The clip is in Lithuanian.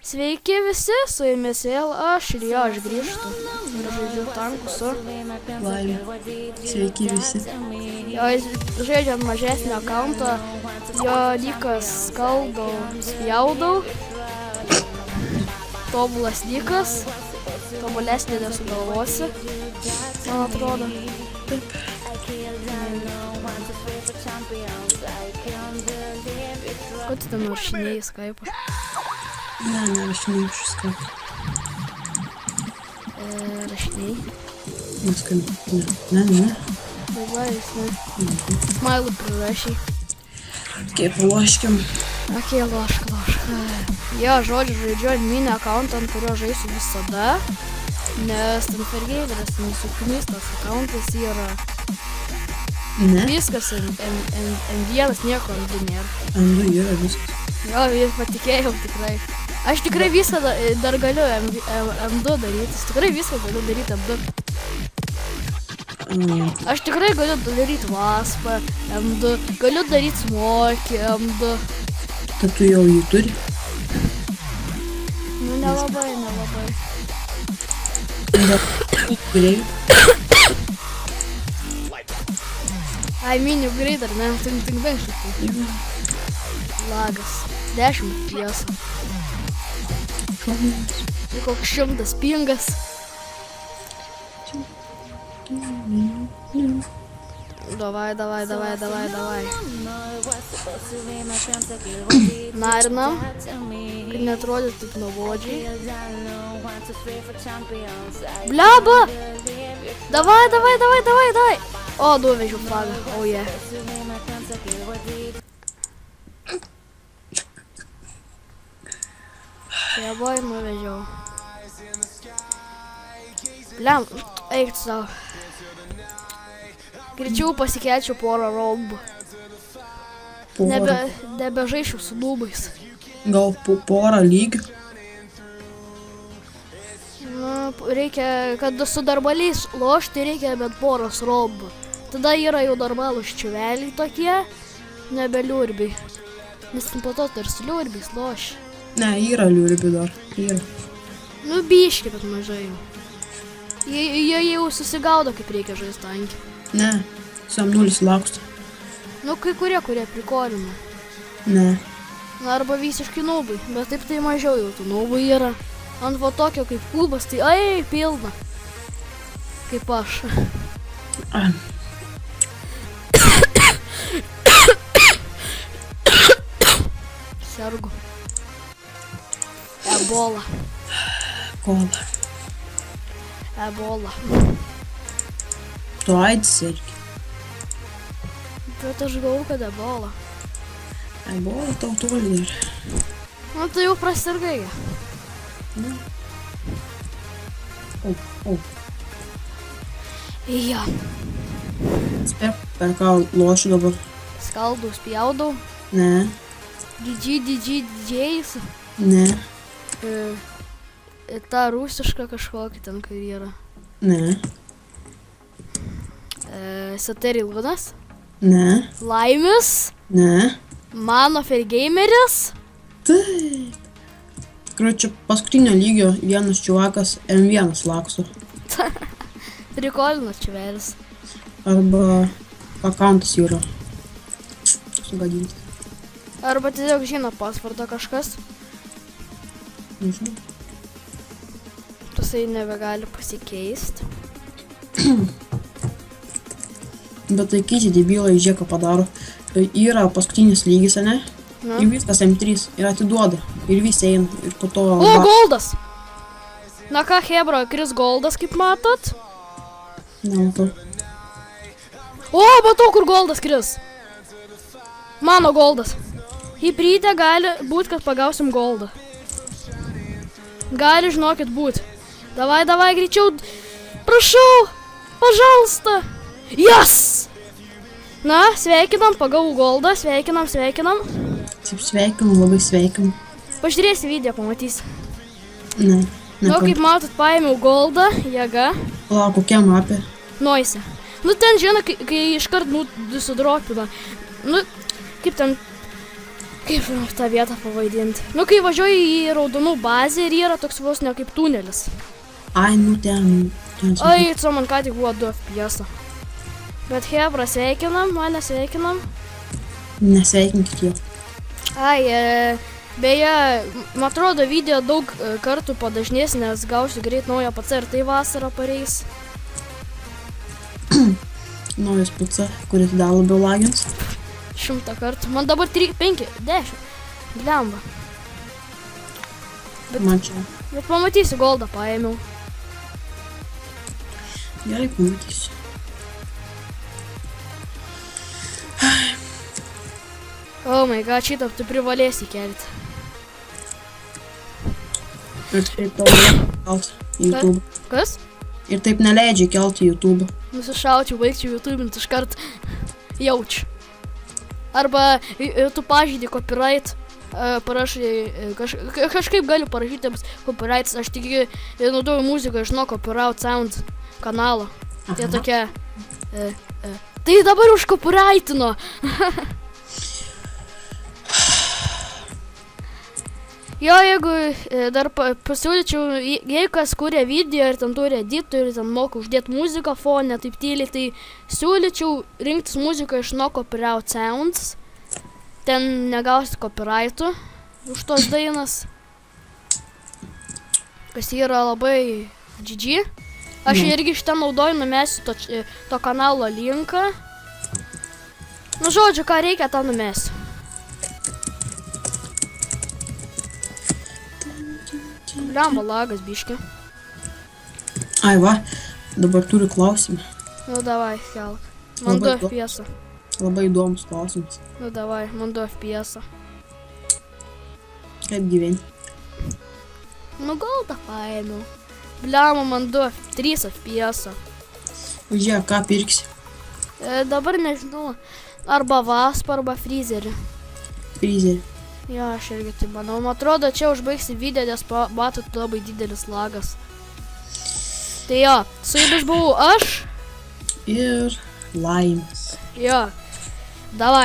Sveiki visi, su jumis vėl aš ir jo, aš grįžtu. Ir žaidžiu tankų su Laimė. Sveiki visi. jo, žaidžiant mažesnio akauntą, jo lykas skaldau, spjaudau. Tobulas lykas, tobulesnį nesugalvosi, man atrodo. Ko tu ten naršinėjai Skype'ą? Ne, aš neįšiu Skype. Rašinėjai? Ne. Vaizduojais, ne? Smilų prirašai. Kaip loškiam. Okei, lošk. Jo, žodžiu, žaidžiu adminį akauntą, ant kurio žaisiu visada. Nes ten Fergeiveris, nesuknys, tas akauntas yra Ne? viskas N1, nieko N2 nėra. N2 yra viskas. Jo, patikėjau tikrai. Aš tikrai viską dar galiu M2 daryti, tikrai viską galiu daryti M2. Aš tikrai galiu daryti vaspą M2, galiu daryti smokį M2. Tad tu jau jį turi? Nu, nelabai. Turėjai? Ai, mini greit ar ne? Tik bent šitai. Lagas. 10 tiesa. Koks 100 pingas. Davai. Narinam, kad neatrodytų taip nuobodžiai. Bliaba! Davai! O, nuvežiau flagą, yeah. Jeboj, nuvežiau. Bliam, eik tu savo. Greičiau pasikelčiau porą rombų. Nebežaišiu su nūbais. Gal porą lygių? Nu, reikia, kad su darbaliais lošti, reikia bent poros rombų. Tada yra jau normalūs čiuveliai tokie, nebeliurbiai. Nes po to dar su liurbiais loši. Ne, yra liurbių dar. Yra. Nu, biški, bet mažai jau. Jie jau susigaudo, kaip reikia žaisti tankį. Ne, sam 0 laksto. Nu, kai kurie prikolina. Ne. Na, arba visiškai nūbai, bet taip tai mažiau jau tų nūbai yra. Ant va tokio kaip kubas, tai pilna. Kaip aš. Sergu. Ebola. Tu AIDS sergi. Bet aš galvoju, kad ebola. Ebola tau toli dar. Nu, tai jau prasirgai. Ne. O. Jo. Spėk, per ką lošiu dabar? Skaldau, spjaudau. Ne. Didžiais. Ne. Ta rusiška kažkokia ten, kai yra. Ne. Saterilunas. Ne. Laimis. Ne. Mano Fergeimeris. Taip. Čia paskutinio lygio vienas čiuvakas M1 laksto. Prikolinas čiuvelis. Arba akauntas yra sugadintas. Arba tiesiog žino pasvardą kažkas. Nežinau. Tasai nebegali pasikeisti. Bet tai kiti debilai, žiūrėk, ką padaro. Yra paskutinis lygis, ne? Nu. Ir viskas M3 ir atiduoda. Ir visi eina. Ir po to... O, goldas! Na ką, hebra, kris goldas, kaip matot? Nematau. O, matau, kur goldas kris. Mano goldas. Hibryde gali būt, kad pagausim goldą. Gali, žinokit, būt. Davai, greičiau. Prašau, pažalsta. Yes! Na, sveikinam, pagavau goldą, sveikinam. Taip sveikinu, labai sveikinu. Pažiūrėsi video, pamatys. Ne. Nu, kaip matot, paėmiau goldą, jėga. Pala, kokia mapė? Noise. Nu, ten, žinai, kai iškart, sudropina. Nu, kaip ten, Kaip tą vietą pavaidinti? Nu, kai važiuoji į raudonų bazę ir yra toks vos ne kaip tunelis. Ai, nu ten. Ai, čia man ką tik buvo 2 FPS. Bet hebra, sveikinam, mane sveikinam. Nesveikinkit jo. Ai, beje, man atrodo, video daug kartų padažnės, nes gausiu greit naują PC ir tai vasarą pareis. Naujas PC, kuris dar labiau lagins. 100 kartų. Man dabar 3, 5, 10. Blemba. Man čia. Bet pamatysiu, goldą paėmiau. Gerai, pamatysiu. Oh my god, šitą tu privalėsi kelti. Ir taip tau kelt į YouTube. Kas? Ir taip neleidžia kelti į YouTube. Nusišaučiau, baigčiau YouTube'int iškart jaučiu. Arba tu pažeidai copyright, parašai, kažkaip galiu parašyti copyrights, aš tik naudoju muziką iš nuo Copyright Sound kanalo. Tai tokia, tai dabar už copyrightino. Jo, jeigu dar pasiūlyčiau, jeigu kas kuria video ir ten turi editorių, ten moka uždėti muziką fone, taip tyliai, tai siūlyčiau rinktis muziką iš nuo Copyright Sounds. Ten negausi copyrightų už tos dainas. Kas yra labai GG. Aš irgi iš ten naudoju, numesiu to kanalo linką. Nu, žodžiu, ką reikia, tą numesiu. Blemba, lagas biški. Ai va, dabar turiu klausimą. Nu, davai, kelk. Man 2 FPS. Labai įdomus klausimas. Nu, davai, man 2 FPS. Kaip gyveni? Nu, goldą paėmiau. Blemba, man 3 FPS. Žiūrėk, ką pirksi? Dabar nežinau. Arba Vaspą, arba Freezerį. Freezerį. Jo, aš irgi tai manau. Man atrodo, čia užbaigsi video, nes matot labai didelis lagas. Tai jo, su jumis buvau aš. Ir Laimis. Jo, davai.